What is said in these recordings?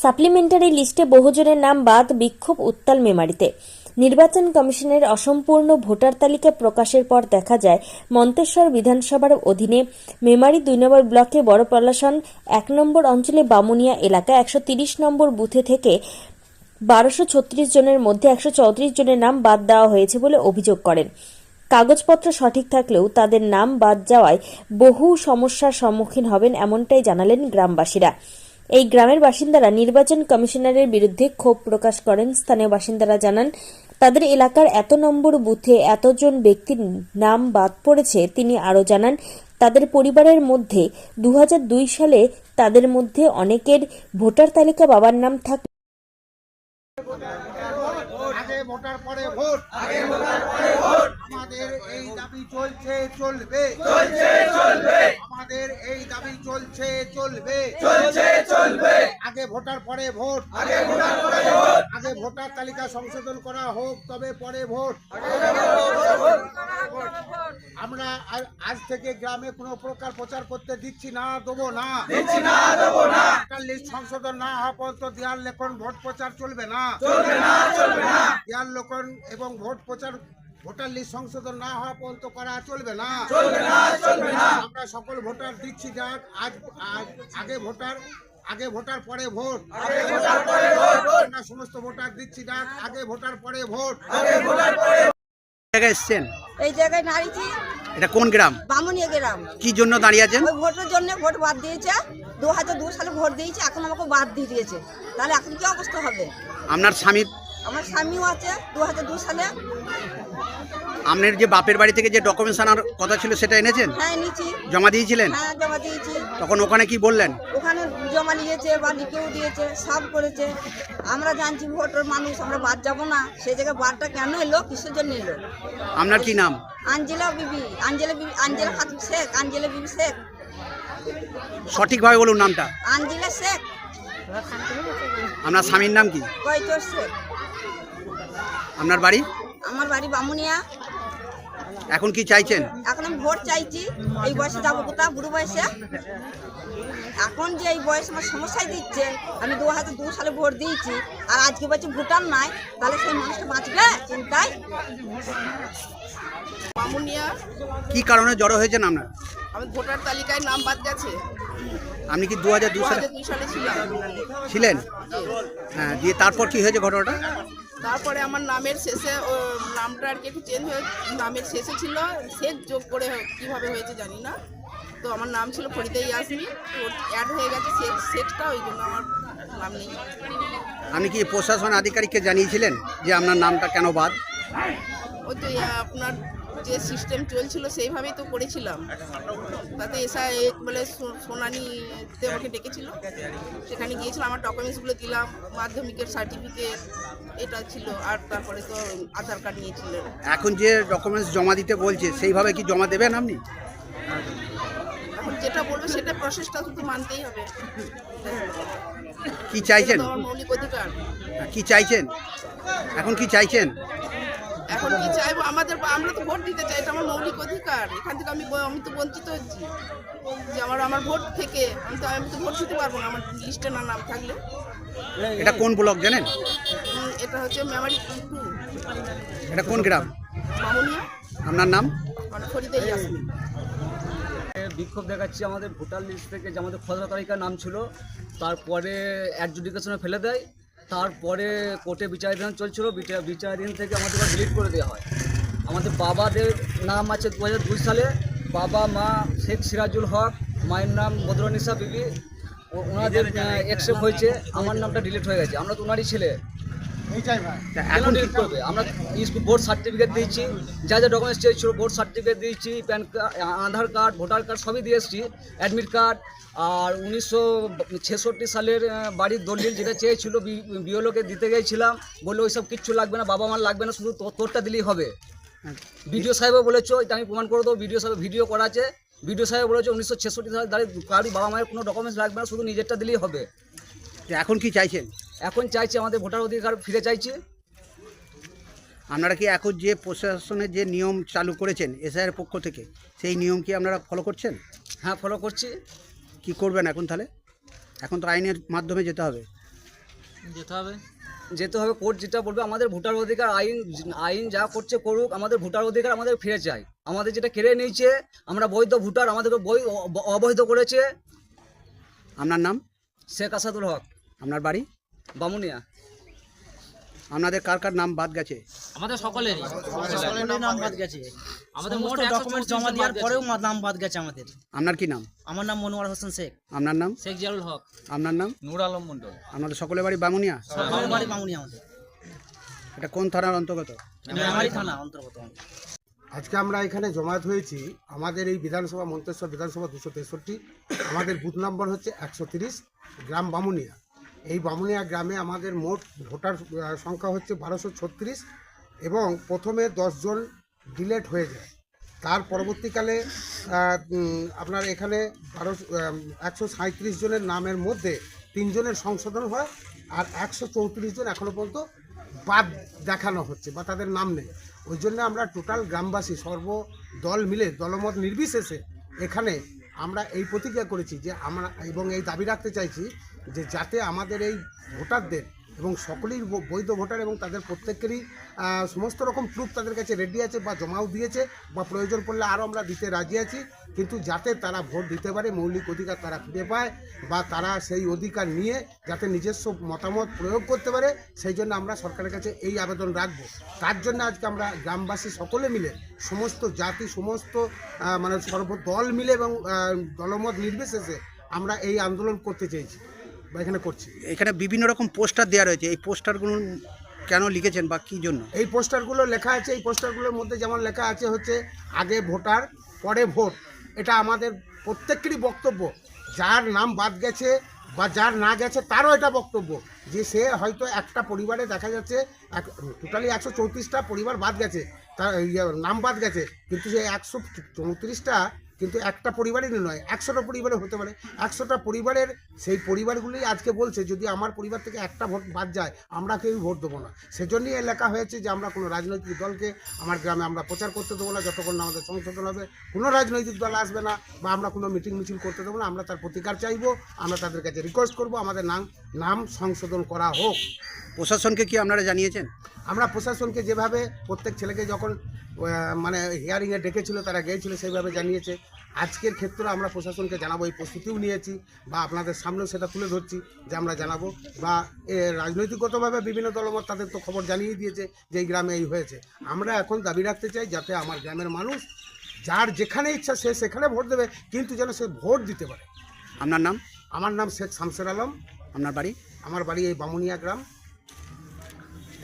Supplementary লিস্টে বহুজনের নাম বাদ, বিক্ষোভ উত্তাল মেমারিতে। নির্বাচন কমিশনের অসম্পূর্ণ ভোটার তালিকা প্রকাশের পর দেখা যায় মন্তেশ্বর বিধানসভার অধীনে মেমারি ২ নম্বর ব্লকে বড় পলাশন ১ নম্বর অঞ্চলে বামুনিয়া এলাকায় ১৩০ নম্বর বুথে থেকে ১২৩৬ জনের মধ্যে ১৩৪ জনের নাম বাদ দেওয়া হয়েছে বলে অভিযোগ করেন। কাগজপত্র সঠিক থাকলেও তাদের নাম বাদ যাওয়ায় বহু সমস্যার সম্মুখীন হবেন এমনটাই জানালেন গ্রামবাসীরা। এই গ্রামের বাসিন্দারা নির্বাচন কমিশনারের বিরুদ্ধে ক্ষোভ প্রকাশ করেন। স্থানীয় বাসিন্দারা জানান, তাদের এলাকার এত নম্বর বুথে এতজন ব্যক্তির নাম বাদ পড়েছে। তিনি আরও জানান, তাদের পরিবারের মধ্যে ২০০২ সালে তাদের মধ্যে অনেকের ভোটার তালিকা বাবার নাম থাকে। আগে ভোটার পরে ভোট, আমাদের এই দাবি চলছে চলবে, আমাদের এই দাবি চলছে চলবে। আগে ভোটার পরে ভোট, আগে ভোটার তালিকা সংশোধন করা হোক, তবে পরে ভোট। আমরা আজ থেকে গ্রামে কোনো প্রকার প্রচার করতে দিচ্ছি না, দেবো না। ভোটার লিস্ট সংশোধন না হওয়া পর্যন্ত দেয়াল লেখন ভোট প্রচার চলবে না। দেয়াল লেখন এবং ভোট প্রচার ভোটার লিস্ট সংশোধন না হওয়া পর্যন্ত করা চলবে না। আমরা সকল ভোটার দিচ্ছি যাক, আগে ভোটার পরে ভোট। আমরা সমস্ত ভোটার দিচ্ছি যাক, আগে ভোটার পরে ভোট। জায়গায় এসছেন? এই জায়গায় দাঁড়িয়েছি। এটা কোন গ্রাম? বামুনিয়া গ্রাম। কি জন্য দাঁড়িয়ে আছেন? ওই ভোটের জন্য ভোট বাদ দিয়েছে। ২০০২ সালে ভোট দিয়েছে, এখন আমাকে বাদ দিয়ে দিয়েছে। তাহলে এখন কি অবস্থা হবে? আপনার স্বামী? আমার স্বামীও আছে ২০০২ সালে। আপনার যে বাপের বাড়ি থেকে যে ডকুমেন্টস আনার কথা ছিল সেটা এনেছেন? হ্যাঁ, নিয়েছি। জমা দিয়েছিলেন? হ্যাঁ, জমা দিয়েছি। তখন ওখানে কি বললেন? ওখানে জমা নিয়েছে বা লিখেও দিয়েছে, সব করেছে। আমরা জানছি ভোটের মানুষ, আমরা বাদ যাব না। সেই জায়গায় বাদটা কেন এলো, কিসের জন্য এলো? আপনার কি নাম? আঞ্জেলা বিবি, আঞ্জেলা খাতুন শেখ, আঞ্জেলা বিবি শেখ। সঠিকভাবে বলুন নামটা। আঞ্জেলা শেখ। আপনার স্বামীর নাম কি? কৈতর শেখ। আপনার বাড়ি? আমার বাড়ি বামুনিয়া। এখন কি চাইছেন? এখন আমি ভোট চাইছি। এই বয়সে যাবো কোথাও, বুড়ো বয়সে। এখন যে এই বয়সে আমার সমস্যায় দিচ্ছে, আমি ২০০২ সালে ভোট দিয়েছি, আর আজকে বলছি ভোটার নাই, তাহলে সেই মানুষটা বাঁচবে চিন্তায়? বামুনিয়া। কি কারণে জড়ো হয়েছেন আপনার? আমি ভোটার তালিকায় নাম বাদ গেছে। আপনি কি ২০০২ সালে ছিলেন? হ্যাঁ, দিয়ে তারপর কি হয়েছে ঘটনাটা? তারপরে আমার নামের শেষে নামটা আর কি একটু চেঞ্জ হয়ে নামের শেষে ছিল শেখ যোগ করে, কিভাবে হয়েছে জানি না। তো আমার নাম ছিল ফরিদা ইয়াসমিন, তো অ্যাড হয়ে গেছে শেখটা, ওই জন্য আমার নাম নেই। আপনি কি প্রশাসন আধিকারিককে জানিয়েছিলেন যে আপনার নামটা কেন বাদ? ওই তো আপনার যে সিস্টেম চলছিল সেইভাবেই তো করেছিলাম। তাতে বলে সোনানিতে আমাকে ডেকেছিল, সেখানে গিয়েছিলাম, আমার ডকুমেন্টসগুলো দিলাম, মাধ্যমিকের সার্টিফিকেট এটা ছিল, আর তারপরে তো আধার কার্ড নিয়েছিলেন। এখন যে ডকুমেন্টস জমা দিতে বলছে সেইভাবে কি জমা দেবেন আপনি? এখন যেটা বলবে সেটা প্রসেসটা শুধু মানতেই হবে। কি চাইছেন? আমার মৌলিক অধিকার। কি চাইছেন এখন? কি চাইছেন এখন? কি চাইবো? আমরা তো ভোট দিতে চাই, এটা আমার মৌলিক অধিকার। এখান থেকে আমি তো বঞ্চিত হচ্ছি যে আমার ভোট থেকে আমি তো ভোট দিতে পারবো না আমার লিস্টে না নাম থাকলে। এটা কোন ব্লক জানেন? এটা হচ্ছে মেমারি 2। এটা কোন গ্রাম? বামুনিয়া। আপনার নাম? ফরিদা ইয়াসমিন। বিক্ষোভ দেখাচ্ছি আমাদের ভোটার লিস্ট থেকে, যে আমাদের খসড়া তালিকার নাম ছিল, তারপরে অ্যাডজুডিকেশনে ফেলে দেয়। তারপরে কোর্টে বিচারাধীন চলছিল, বিচারাধীন থেকে আমাদের ডিলিট করে দেওয়া হয়। আমাদের বাবাদের নাম আছে ২০০২ সালে, বাবা মা শেখ সিরাজুল হক, মায়ের নাম বদরুন্নিসা বিবি, ওনাদের অ্যাকসেপ্ট হয়েছে, আমার নামটা ডিলিট হয়ে গেছে। আমরা তো ওনারই ছেলে, এখন ডিলিট করবে? আমরা স্কুল বোর্ড সার্টিফিকেট দিয়েছি, যা যা ডকুমেন্টস চেয়েছিল বোর্ড সার্টিফিকেট দিয়েছি, প্যান কার্ড, আধার কার্ড, ভোটার কার্ড সবই দিয়ে এসেছি, অ্যাডমিট কার্ড। আর ১৯৬৬ সালের বাড়ির দলিল যেটা চেয়েছিল বিওলোকে দিতে গিয়েছিলাম, বললো ওইসব কিচ্ছু লাগবে না, বাবা মার লাগবে না, শুধু তোরটা দিলেই হবে। বিডিও সাহেবও বলেছো, এটা আমি প্রমাণ করে দেবো, বিডিও সাহেব ভিডিও করা আছে। বিডিও সাহেব বলেছে ১৯৬৬ সালের কারোর বাবা মায়ের কোনো ডকুমেন্টস লাগবে না, শুধু নিজেরটা দিলেই হবে। এখন কি চাইছেন? এখন চাইছি আমাদের ভোটার অধিকার ফিরে চাইছি। আপনারা কি এখন যে প্রশাসনের যে নিয়ম চালু করেছেন এসআইয়ের পক্ষ থেকে, সেই নিয়ম কি আপনারা ফলো করছেন? হ্যাঁ, ফলো করছি। কি করবেন এখন তাহলে? এখন তো আইনের মাধ্যমে যেতে হবে। যেতে হবে কোর্ট যেটা বলবে আমাদের ভোটার অধিকার আইন যা করছে করুক, আমাদের ভোটার অধিকার আমাদের ফিরে চাই। আমাদের যেটা কেড়ে নিয়েছে, আমরা বৈধ ভোটার, আমাদেরকে অবৈধ করেছে। আপনার নাম? শেখ আসাদুল হক, আপনার বাড়ি? বামুনিয়া। আপনাদের কার কার নাম বাদ গেছে? আমাদের সকলেরই নাম বাদ গেছে। আমাদের মোট ডকুমেন্টস জমা দেওয়ার পরেও নাম বাদ গেছে আমাদের। আপনার কি নাম? আমার নাম মনোয়ার হোসেন শেখ। আপনার নাম? শেখ জিয়াউল হক। আপনার নাম? নূর আলম মন্ডল। আপনাদের সকলের বাড়ি বামুনিয়া? আমার বাড়ি মামুনি। আমাদের এটা কোন থানার অন্তর্গত? মেমারি থানা অন্তর্গত। আজকে আমরা এখানে জমায়েত হয়েছি আমাদের এই বিধানসভা মন্তেশ্বর বিধানসভা 263, আমাদের বুথ নম্বর হচ্ছে 130, গ্রাম বামুনিয়া। এই বামুনিয়া গ্রামে আমাদের মোট ভোটার সংখ্যা হচ্ছে 1236 এবং প্রথমে 10 জন ডিলেট হয়ে যায়। তার পরবর্তীকালে আপনার এখানে 137 জনের নামের মধ্যে 3 জনের সংশোধন হয় আর 134 জন এখনও পর্যন্ত বাদ দেখানো হচ্ছে বা তাদের নাম নেই। ওই জন্য আমরা টোটাল গ্রামবাসী সর্বদল মিলে দলমত নির্বিশেষে এখানে আমরা এই প্রতিজ্ঞা করেছি যে আমরা এবং এই দাবি রাখতে চাইছি যে যাতে আমাদের এই ভোটারদের এবং সকলেই বৈধ ভোটার এবং তাদের প্রত্যেকেরই সমস্ত রকম প্রুফ তাদের কাছে রেডি আছে বা জমাও দিয়েছে বা প্রয়োজন পড়লে আরও আমরা দিতে রাজি আছি, কিন্তু যাতে তারা ভোট দিতে পারে, মৌলিক অধিকার তারা ফিরে পায় বা তারা সেই অধিকার নিয়ে যাতে নিজস্ব মতামত প্রয়োগ করতে পারে, সেই জন্য আমরা সরকারের কাছে এই আবেদন রাখবো। তার জন্য আজকে আমরা গ্রামবাসী সকলে মিলে সমস্ত জাতি সমস্ত মানে সর্বদল মিলে এবং দলমত নির্বিশেষে আমরা এই আন্দোলন করতে চেয়েছি বা এখানে করছি। এখানে বিভিন্ন রকম পোস্টার দেওয়া রয়েছে, এই পোস্টারগুলো কেন লিখেছেন বা কী জন্য? এই পোস্টারগুলো লেখা আছে, এই পোস্টারগুলোর মধ্যে যেমন লেখা আছে হচ্ছে আগে ভোটার পরে ভোট। এটা আমাদের প্রত্যেকেরই বক্তব্য, যার নাম বাদ গেছে বা যার না গেছে তারও এটা বক্তব্য যে সে হয়তো একটা পরিবারে দেখা যাচ্ছে টোটালি 134টা পরিবার বাদ গেছে, তার নাম বাদ গেছে, কিন্তু সেই 134টা কিন্তু একটা পরিবারেরই নয়, 100টা পরিবারে হতে পারে। 100টা পরিবারের সেই পরিবারগুলি আজকে বলছে যদি আমার পরিবার থেকে একটা ভোট বাদ যায় আমরা কেউ ভোট দেবো না। সেজন্যই লেখা হয়েছে যে আমরা কোনো রাজনৈতিক দলকে আমার গ্রামে আমরা প্রচার করতে দেবো না যতক্ষণ না আমাদের সংশোধন হবে, কোনো রাজনৈতিক দল আসবে না বা আমরা কোনো মিটিং মিছিল করতে দেবো না। আমরা তার প্রতিকার চাইবো, আমরা তাদের কাছে রিকোয়েস্ট করবো আমাদের নাম সংশোধন করা হোক। প্রশাসনকে কি আপনারা জানিয়েছেন? আমরা প্রশাসনকে যেভাবে প্রত্যেক ছেলেকে যখন মানে হিয়ারিংয়ে ডেকেছিল তারা গিয়েছিল সেইভাবে জানিয়েছে। আজকের ক্ষেত্রে আমরা প্রশাসনকে জানাবো, এই প্রস্তুতিও নিয়েছি বা আপনাদের সামনেও সেটা তুলে ধরছি যে আমরা জানাবো বা রাজনৈতিকগতভাবে বিভিন্ন দলমত তাদের তো খবর জানিয়ে দিয়েছে যে এই গ্রামে এই হয়েছে। আমরা এখন দাবি রাখতে চাই যাতে আমার গ্রামের মানুষ যার যেখানে ইচ্ছা সে সেখানে ভোট দেবে, কিন্তু যেন সে ভোট দিতে পারে। আপনার নাম? আমার নাম শেখ শামসুর আলম। আপনার বাড়ি? আমার বাড়ি এই বামুনিয়া গ্রাম।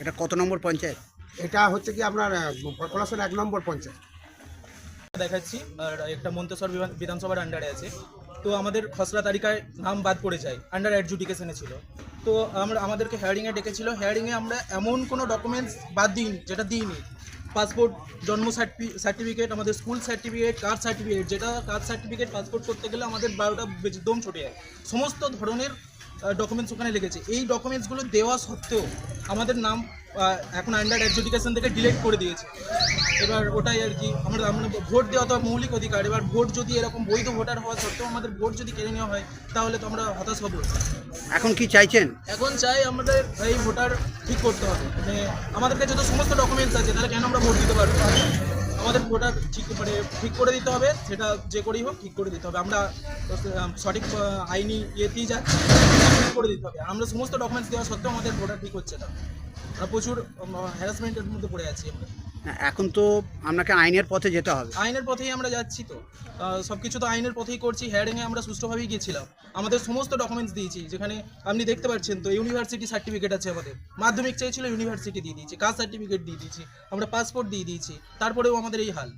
এটা কত নম্বর পঞ্চায়েত? এটা হচ্ছে কি আপনার পলাশের 1 নম্বর পঞ্চায়েত। দেখাচ্ছি আর একটা মন্তেশ্বর বিধানসভার আন্ডারে আছে। তো আমাদের খসড়া তালিকায় নাম বাদ পড়ে যায়, আন্ডার অ্যাডজুডিকেশনে ছিল। তো আমাদেরকে হেয়ারিংয়ে ডেকেছিল। হেয়ারিংয়ে আমরা এমন কোনো ডকুমেন্টস বাদ দিইনি যেটা দিইনি। পাসপোর্ট, জন্ম সার্টিফিকেট, আমাদের স্কুল সার্টিফিকেট, কাস্ট সার্টিফিকেট, যেটা কাস্ট সার্টিফিকেট পাসপোর্ট করতে গেলে আমাদের 12টা দম ছুটে যায়। সমস্ত ধরনের ডকুমেন্টস ওখানে লিখেছে। এই ডকুমেন্টসগুলো দেওয়া সত্ত্বেও আমাদের নাম এখন আন্ডার অ্যাডজুডিকেশন থেকে ডিলিট করে দিয়েছে। এবার ওটাই আর কি, আমরা ভোট দেওয়া তো মৌলিক অধিকার। এবার ভোট যদি এরকম বৈধ ভোটার হওয়া সত্ত্বেও আমাদের ভোট যদি কেড়ে নেওয়া হয় তাহলে তো আমরা হতাশ হব। এখন কি চাইছেন? এখন চাই আমাদের এই ভোটার ঠিক করতে হবে। মানে আমাদের কাছে তো সমস্ত ডকুমেন্টস আছে, তাহলে কেন আমরা ভোট দিতে পারবো? আমাদের ভোটার ঠিক করে দিতে হবে, সেটা যে করেই হোক ঠিক করে দিতে হবে। আমরা সঠিক আইনি ইয়েতেই যাচ্ছি, ঠিক করে দিতে হবে। আমরা সমস্ত ডকুমেন্টস দেওয়া সত্ত্বেও আমাদের ভোটার ঠিক হচ্ছে না। আমরা প্রচুর হ্যারাসমেন্টের মধ্যে পড়ে আছি আমরা। এখন তো আপনাকে আইনের পথে যেতে হবে। আইনের পথেই আমরা যাচ্ছি, তো সব কিছু তো আইনের পথেই করছি। হেয়ারিংয়ে আমরা সুষ্ঠুভাবেই গিয়েছিলাম, আমাদের সমস্ত ডকুমেন্টস দিয়েছি। যেখানে আপনি দেখতে পাচ্ছেন তো ইউনিভার্সিটি সার্টিফিকেট আছে, আমাদের মাধ্যমিক চেয়েছিল ইউনিভার্সিটি দিয়ে দিয়েছি, কাস্ট সার্টিফিকেট দিয়ে দিয়েছি, আমরা পাসপোর্ট দিয়ে দিয়েছি, তারপরেও আমাদের এই হাল।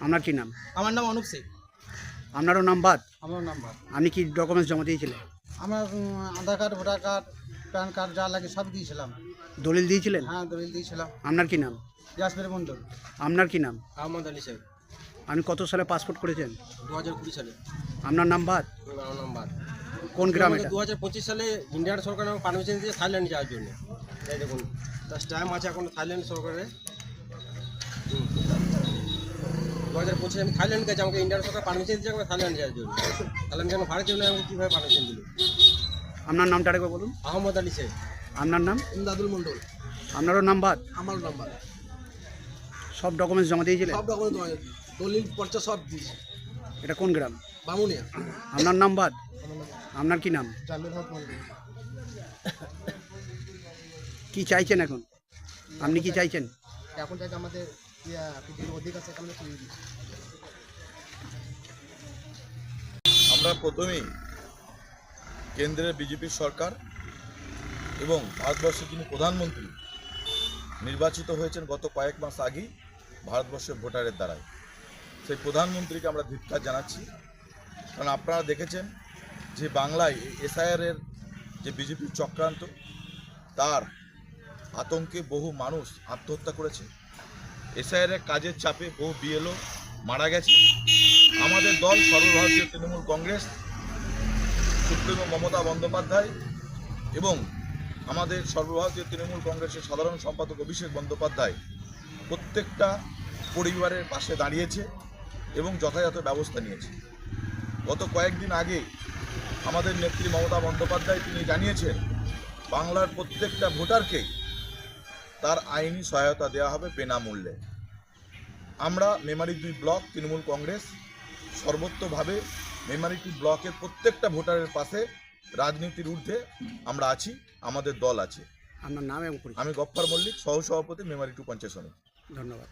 আপনার কি নাম? আমার নাম অনুপ শেখ। আপনারও নাম বাদ? আমার নাম্বার আপনি কি ডকুমেন্টস জমা দিয়েছিলেন? আমার Aadhaar card, voter card, PAN card যা লাগে সব দিয়েছিলাম। দলিল দিয়েছিলেন? হ্যাঁ, দলিল দিয়েছিলাম। আপনার কি নাম? ইয়াসমির মন্ডল। আপনার কি নাম? আহমদ আলী সাহেব। আপনি কত সালে পাসপোর্ট করেছেন? 2020 সালে। আপনার নাম বাদ? আমার নাম্বার কোন গ্রাম এটা? 2025 সালে ইন্ডিয়ান সরকার আমাকে পারমিশন দিয়েছে থাইল্যান্ড যাওয়ার জন্য। এই দেখুন তার টাইম আছে এখন থাইল্যান্ড সরকারের। 2025 আমি থাইল্যান্ড গেছি, আমাকে ইন্ডিয়ান সরকার পারমিশন দিয়েছে আমাকে থাইল্যান্ড যাওয়ার জন্য। তাহলে আমি যখন ভারতের জন্য আমাকে কীভাবে পারমিশন দিল? আপনার নামটা আরেকবার বলুন। আহমদ আলী সাহেব। আপনার নাম? ইমদাদুল মন্ডল। আপনারও নাম বাদ? আমার নাম্বার সব ডকুমেন্টস জমা দিয়েছিলেন? সব ডকুমেন্ট দলিল পর্চা সব দিয়েছি। এটা কোন গ্রাম? বামুনিয়া। আপনার নাম বাদ? আপনার কি নাম? জামিল হক মন্ডল। কি চাইছেন এখন? আপনি কি চাইছেন? এখন যাতে আমাদের অধিকার আছে আমরা তুলে দিই। আমরা প্রথমেই কেন্দ্রের বিজেপি সরকার এবং ভারতবর্ষের যিনি প্রধানমন্ত্রী নির্বাচিত হয়েছেন গত কয়েক মাস আগেই ভারতবর্ষের ভোটারের দ্বারাই, সেই প্রধানমন্ত্রীকে আমরা ধিক্কার জানাচ্ছি। কারণ আপনারা দেখেছেন যে বাংলায় এসআইআরের যে বিজেপির চক্রান্ত, তার আতঙ্কে বহু মানুষ আত্মহত্যা করেছে। এসআইআরের কাজের চাপে বহু বিএলও মারা গেছে। আমাদের দল সর্বভারতীয় তৃণমূল কংগ্রেস, সুপ্রিমো মমতা বন্দ্যোপাধ্যায় এবং আমাদের সর্বভারতীয় তৃণমূল কংগ্রেসের সাধারণ সম্পাদক অভিষেক বন্দ্যোপাধ্যায় প্রত্যেকটা পরিবারের পাশে দাঁড়িয়েছে এবং যথাযথ ব্যবস্থা নিয়েছে। গত কয়েকদিন আগে আমাদের নেত্রী মমতা বন্দ্যোপাধ্যায় তিনি জানিয়েছেন বাংলার প্রত্যেকটা ভোটারকেই তার আইনি সহায়তা দেওয়া হবে বিনামূল্যে। আমরা মেমারি 2 ব্লক তৃণমূল কংগ্রেস সর্বত্রভাবে মেমারি 2 ব্লকের প্রত্যেকটা ভোটারের পাশে রাজনীতির ঊর্ধ্বে আমরা আছি, আমাদের দল আছে। আপনার নাম এবং পরিচয়? আমি গফফার মল্লিক, সহসভাপতি মেমারি 2 পঞ্চায়েত সমিতি। ধন্যবাদ।